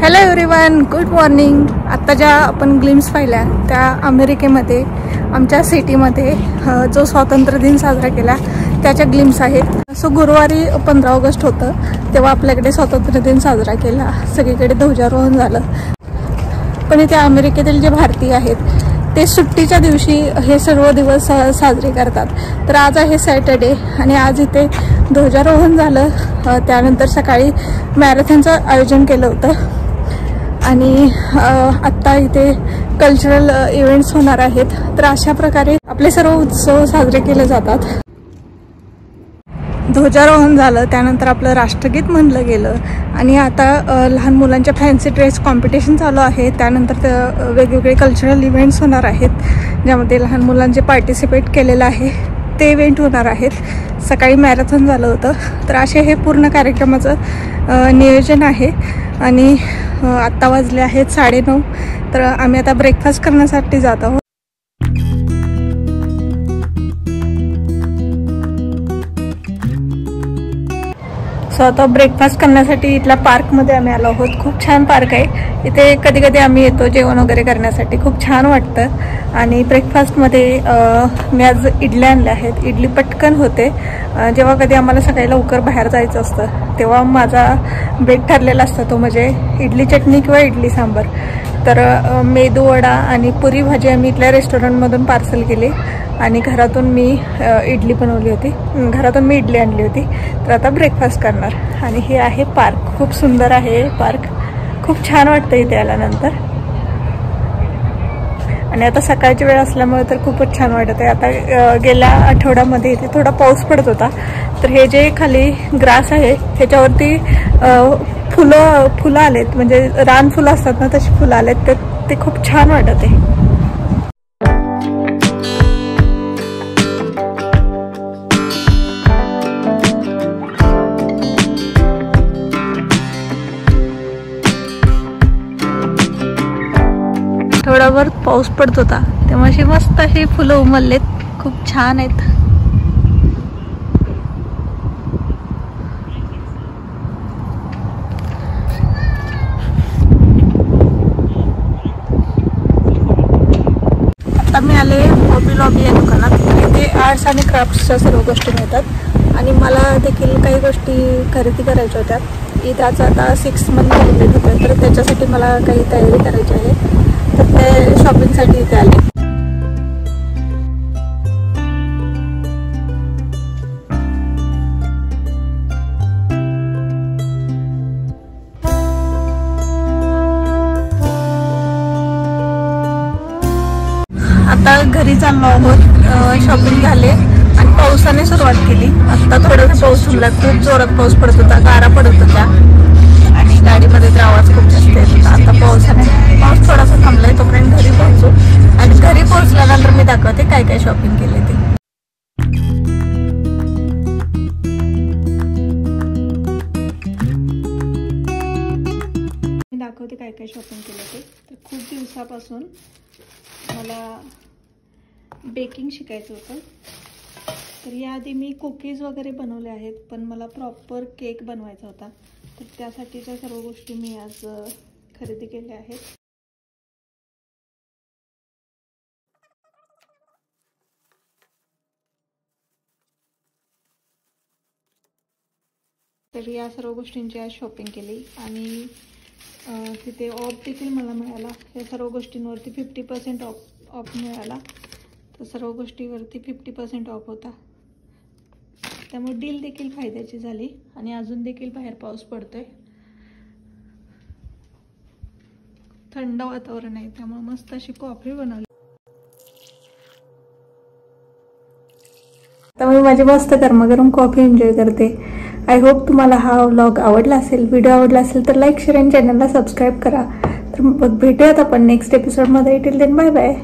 Hello everyone, good morning. आत्ता ज्या आपण ग्लिम्स पाहिल्या त्या अमेरिकेमध्ये आमच्या सिटीमध्ये जो स्वातंत्र्य दिन साजरा केला त्याच्या ग्लिम्स आहेत. सो गुरुवारी 15 ऑगस्ट होतं तेव्हा आपल्याकडे स्वातंत्र्य दिन साजरा केला, सगळीकडे ध्वजारोहण झालं. पण इथे अमेरिकेतील जे भारतीय आहेत ते सुट्टीच्या दिवशी हे सर्व दिवस साजरे करतात. तर आज आहे सॅटर्डे आणि आज इथे ध्वजारोहण झालं. त्यानंतर सकाळी मॅरेथॉनचं आयोजन केलं होतं आणि आत्ता इथे कल्चरल इव्हेंट्स होणार आहेत. तर अशा प्रकारे आपले सर्व उत्सव साजरे केले जातात. ध्वजारोहण झालं, त्यानंतर आपलं राष्ट्रगीत म्हणलं गेलं आणि आता लहान मुलांच्या फॅन्सी ड्रेस कॉम्पिटिशन चालू आहे. त्यानंतर वेगवेगळे कल्चरल इव्हेंट्स होणार आहेत ज्यामध्ये लहान मुलांचे पार्टिसिपेट केलेलं आहे ते इव्हेंट होणार आहेत. सकाळी मॅरेथॉन झालं होतं. तर असे हे पूर्ण कार्यक्रमाचं नियोजन आहे आणि आत्ता वाजले आहेत 9:30. तर आम्ही आता ब्रेकफास्ट करण्यासाठी जात आहोत. सो आता ब्रेकफास्ट करण्यासाठी इथल्या पार्कमध्ये आम्ही आलो आहोत. खूप छान पार्क आहे. इथे कधी कधी आम्ही येतो जेवण वगैरे करण्यासाठी, खूप छान वाटतं. आणि ब्रेकफास्टमध्ये मी आज इडल्या आणल्या आहेत. इडली पटकन होते. जेव्हा कधी आम्हाला सकाळी लवकर बाहेर जायचं असतं तेव्हा माझा बेत ठरलेला असतो तो म्हणजे इडली चटणी किंवा इडली सांबर. तर मेदू वडा आणि पुरी भाजी आम्ही इथल्या रेस्टॉरंटमधून पार्सल केली आणि घरातून मी इडली बनवली होती. घरातून मी इडली आणली होती. तर आता ब्रेकफास्ट करणार. आणि हे आहे पार्क. खूप सुंदर आहे पार्क. खूप छान वाटतं इथे आल्यानंतर. आणि आता सकाळची वेळ असल्यामुळे तर खूपच छान वाटत आहे. आता गेल्या आठवड्यामध्ये इथे थोडा पाऊस पडत होता. तर हे जे खाली ग्रास आहे त्याच्यावरती फुलं आलेत, म्हणजे रान फुलं असतात ना तशी फुलं आलेत. तर ते खूप छान वाटत आहे. थोडाभर पाऊस पडत होता तेव्हा अशी मस्त अशी फुलं उमललेत. खूप छान आहेत. आता मी आले हॉबी लॉबी या दुकानात. इथे आर्ट्स आणि क्राफ्ट्सच्या सर्व गोष्टी मिळतात आणि मला देखील काही गोष्टी खरेदी करायच्या होत्या. ईदाचा आता 6 मंथ कंप्लीट होतोय तर त्याच्यासाठी मला काही तयारी करायची आहे. तर ते शॉपिंगसाठी इथे आले. आता घरी चाललो आहोत. शॉपिंग झाले आणि पावसाने सुरुवात केली. आता थोडासा पाऊस थांबला. खूप जोरात पाऊस पडत होता, गारा पडत होत्या आणि गाडीमध्ये तर आवाज खूप जास्त येत होता. आता पाऊस थोडासा थांबलाय, तोपर्यंत घरी पोहोचू आणि घरी पोहोचल्यानंतर मी दाखवते काय काय शॉपिंग केले ते. मी दाखवते काय काय शॉपिंग केले ते. तर खूप दिवसापासून मला बेकिंग शिकायचं होतं. तर याआधी मी कुकीज वगैरे बनवले आहेत पण मला प्रॉपर केक बनवायचा होता. तर त्यासाठीच्या सर्व गोष्टी मी आज खरेदी केल्या आहेत. तर या सर्व गोष्टींची आज शॉपिंग केली आणि तिथे ऑफ देखील मला मिळाला. या सर्व गोष्टींवरती 50% ऑफ मिळाला. तर सर्व गोष्टीवरती 50% ऑफ होता. त्यामुळे डील देखील फायद्याची झाली आणि अजून देखील बाहेर पाऊस पडतोय. थंड वातावरण आहे त्यामुळे मस्त अशी कॉफी बनवली. आता मी माझी मस्त गरमागरम कॉफी एन्जॉय करते. आय होप तुम्हाला हा व्लॉग आवडला असेल. व्हिडिओ आवडला असेल तर लाईक, शेअर आणि चॅनलला सबस्क्राईब करा. तर मग भेटूयात आपण नेक्स्ट एपिसोडमध्ये. Till then bye bye.